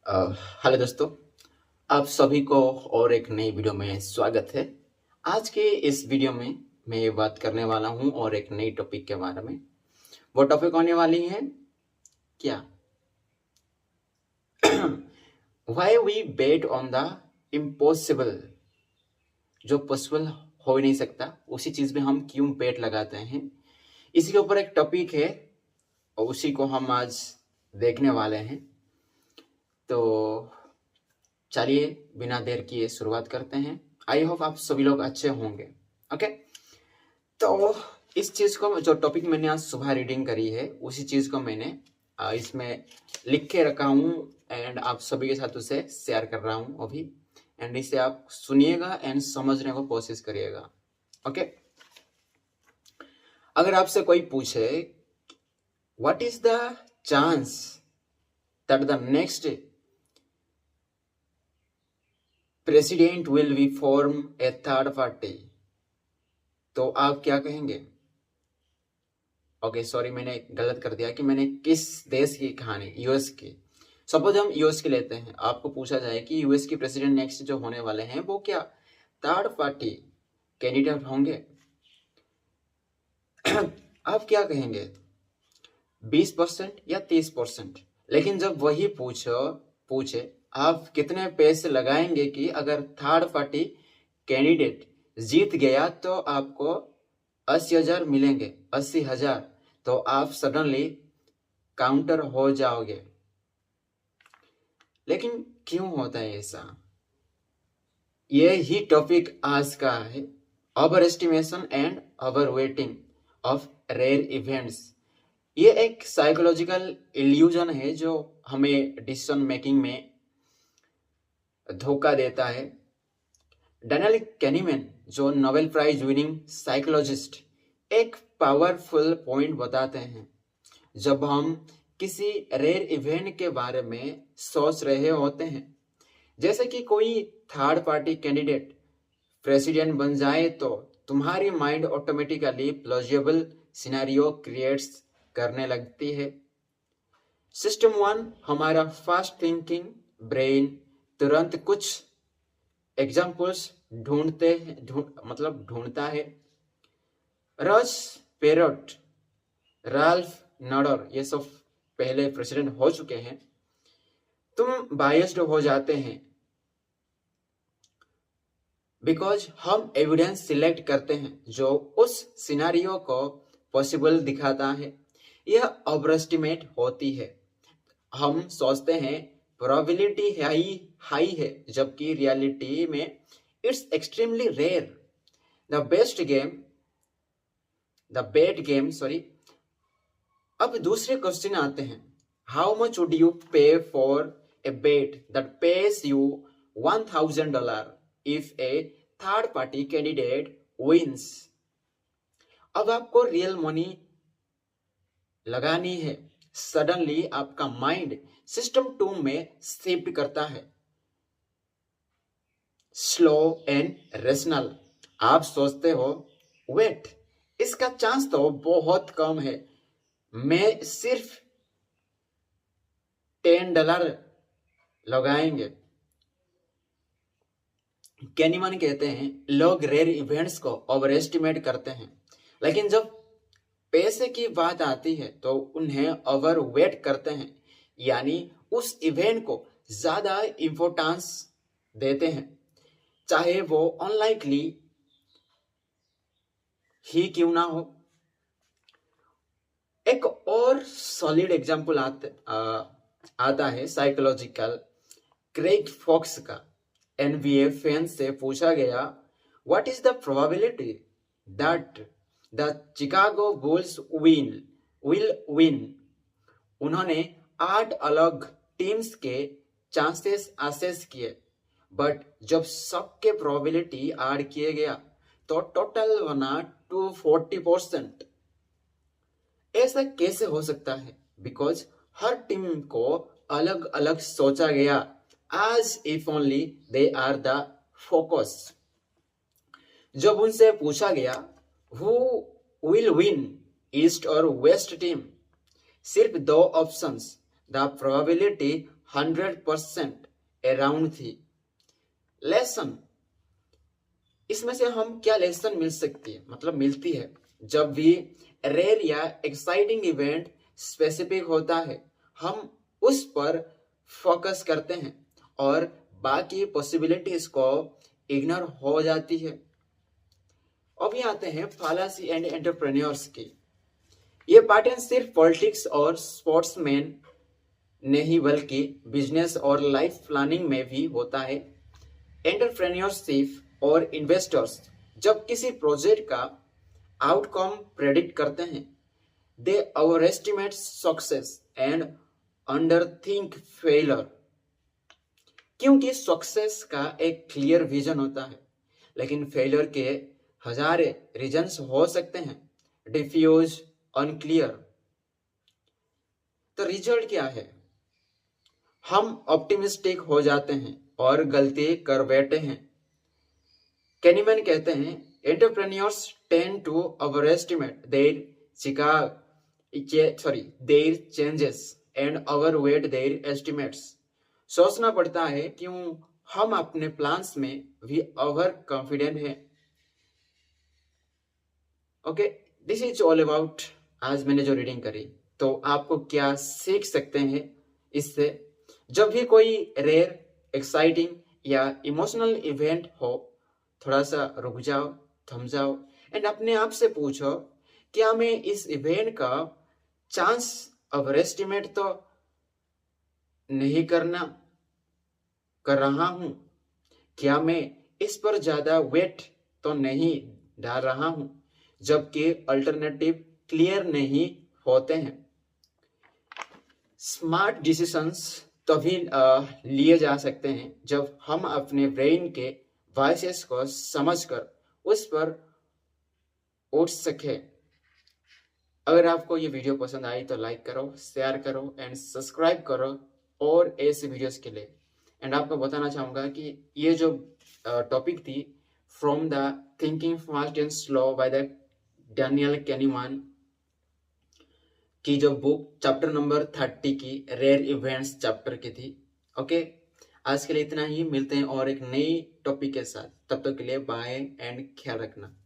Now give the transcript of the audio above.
Hello दोस्तों, आप सभी को और एक नई वीडियो में स्वागत है। आज के इस वीडियो में मैं ये बात करने वाला हूँ और एक नई टॉपिक के बारे में। वो टॉपिक होने वाली है क्या why we bet on the impossible. जो पॉसिबल हो ही नहीं सकता उसी चीज़ में हम क्यों बेट लगाते हैं, इसी के ऊपर एक टॉपिक है और उसी को हम आज देखने वाले हैं। तो चलिए बिना देर किए शुरुआत करते हैं। आई होप आप सभी लोग अच्छे होंगे। ओके, तो इस चीज़ को जो टॉपिक मैंने आज सुबह रीडिंग करी है उसी चीज़ को मैंने इसमें लिख के रखा हूँ एंड आप सभी के साथ उसे शेयर कर रहा हूँ अभी। एंड इसे आप सुनिएगा एंड समझने को कोशिश करिएगा। ओके, अगर आपसे कोई पूछे what is the chance that the next president will be form A third party, तो आप क्या कहेंगे? ओके, सॉरी, मैंने गलत कर दिया कि मैंने किस देश की कहानी, यूएस की। सपोज हम यूएस की लेते हैं, आपको पूछा जाए कि यूएस की प्रेसिडेंट नेक्स्ट जो होने वाले हैं वो क्या थर्ड पार्टी कैंडिडेट होंगे? आप क्या कहेंगे, 20% या 30%? लेकिन जब वही पूछे आप कितने पैसे लगाएंगे कि अगर थर्ड पार्टी कैंडिडेट जीत गया तो आपको 80,000 मिलेंगे, 80,000, तो आप सडनली काउंटर हो जाओगे। लेकिन क्यों होता है ऐसा? ये ही टॉपिक आज का है, overestimation and overweighting of rare events. ये एक साइकोलॉजिकल इल्यूजन है जो हमें डिसीजन मेकिंग में धोखा देता है। डैनियल कैनीमैन, जो नोबेल प्राइज विनिंग साइकोलॉजिस्ट, एक पावरफुल पॉइंट बताते हैं। जब हम किसी रेयर इवेंट के बारे में सोच रहे होते हैं, जैसे कि कोई थर्ड पार्टी कैंडिडेट प्रेसिडेंट बन जाए, तो तुम्हारी mind automatically plausible scenario creates करने लगती है। सिस्टम 1, हमारा फास्ट थिंकिंग ब्रेन तुरंत कुछ एग्जाम्पल्स ढूंढता है। रस पेरट, राल्फ नडर, ये सब पहले प्रेसिडेंट हो चुके हैं। तुम बायस्ड हो जाते हैं बिकॉज हम एविडेंस सिलेक्ट करते हैं जो उस सिनेरियो को पॉसिबल दिखाता है। यह ओवरएस्टिमेट होती है। हम सोचते हैं प्रोबेबिलिटी हाई है, जबकि रियलिटी में it's extremely rare. The bet game, sorry. अब दूसरे क्वेश्चन आते हैं, how much would you pay for a bet that pays you $1,000 if a third party candidate wins? अब आपको रियल मनी लगानी है। सडनली आपका माइंड सिस्टम 2 में शिफ्ट करता है, स्लो एंड रेशनल। आप सोचते हो वेट, इसका चांस तो बहुत कम है, मैं सिर्फ $10 लगाएंगे। कैनीमैन कहते हैं लोग रेयर इवेंट्स को ओवर एस्टिमेट करते हैं, लेकिन जब पैसे की बात आती है तो उन्हें ओवर वेट करते हैं, यानी उस इवेंट को ज्यादा इंपोर्टेंस देते हैं, चाहे वो अनलाइकली ही क्यों ना हो। एक और सॉलिड एग्जांपल आता है साइकोलॉजिकल क्रेग फॉक्स का। एनबीए फैंस से पूछा गया, what is the probability that the Chicago bulls will win? उन्होंने 8 अलग टीम्स के चांसेस असेस किए, बट जब सबके प्रोबेबिलिटी ऐड किए गया तो टोटल बना 240%। ऐसा कैसे हो सकता है? बिकॉज हर टीम को अलग अलग सोचा गया, as if only they are the focus। जब उनसे पूछा गया who will win, ईस्ट और वेस्ट टीम, सिर्फ 2 ऑप्शंस, द प्रोबेबिलिटी 100% अराउंड थी। लेसन, इसमें से हम क्या लेसन मिल सकती है, मतलब मिलती है, जब भी रेयर या एक्साइटिंग इवेंट स्पेसिफिक होता है हम उस पर फोकस करते हैं और बाकी पॉसिबिलिटीज को इग्नोर हो जाती है। अभी आते हैं फालासी एंड एंटरप्रेन्योर्स की। ये पैटर्न सिर्फ पॉलिटिक्स और स्पोर्ट्समैन नहीं बल्कि बिजनेस और लाइफ प्लानिंग में भी होता है। एंटरप्रेन्योरशिप और इन्वेस्टर्स जब किसी प्रोजेक्ट का आउटकम प्रेडिक्ट करते हैं, they overestimate success and under think failure, क्योंकि सक्सेस का एक क्लियर विजन होता है लेकिन फेलियर के हजारे रीजन्स हो सकते हैं, डिफ्यूज, अनक्लियर। तो रिजल्ट क्या है? हम ऑप्टिमिस्टिक हो जाते हैं और गलती कर बैठे हैं। कैनीमैन कहते हैं entrepreneurs tend to overestimate their chances and overweight their estimates. सोचना पड़ता है क्यों हम अपने प्लान्स में भी ओवर कॉन्फिडेंट हैं। Okay, this is all about आज मैंने जो रीडिंग करी। तो आपको क्या सीख सकते हैं इससे? जब भी कोई रेयर, एक्साइटिंग या इमोशनल इवेंट हो, थोड़ा सा रुक जाओ, थम जाओ एंड अपने आप से पूछो, क्या मैं इस इवेंट का चांस ओवर एस्टिमेट तो नहीं कर रहा हूं? क्या मैं इस पर ज्यादा वेट तो नहीं डाल रहा हूं जबकि अल्टरनेटिव क्लियर नहीं होते हैं? स्मार्ट डिसीजंस तभी लिए जा सकते हैं जब हम अपने ब्रेन के वॉइसेस को समझकर उस पर उठ सके। अगर आपको ये वीडियो पसंद आई तो लाइक करो, शेयर करो एंड सब्सक्राइब करो और ऐसे वीडियोस के लिए। एंड आपको बताना चाहूँगा कि ये जो टॉपिक थी from the thinking fast and slow by the Daniel Kahneman की जो बुक चैप्टर नंबर 30 की रेयर इवेंट्स चैप्टर की थी। ओके, आज के लिए इतना ही। मिलते हैं और एक नई टॉपिक के साथ। तब तक के लिए बाय एंड ख्याल रखना।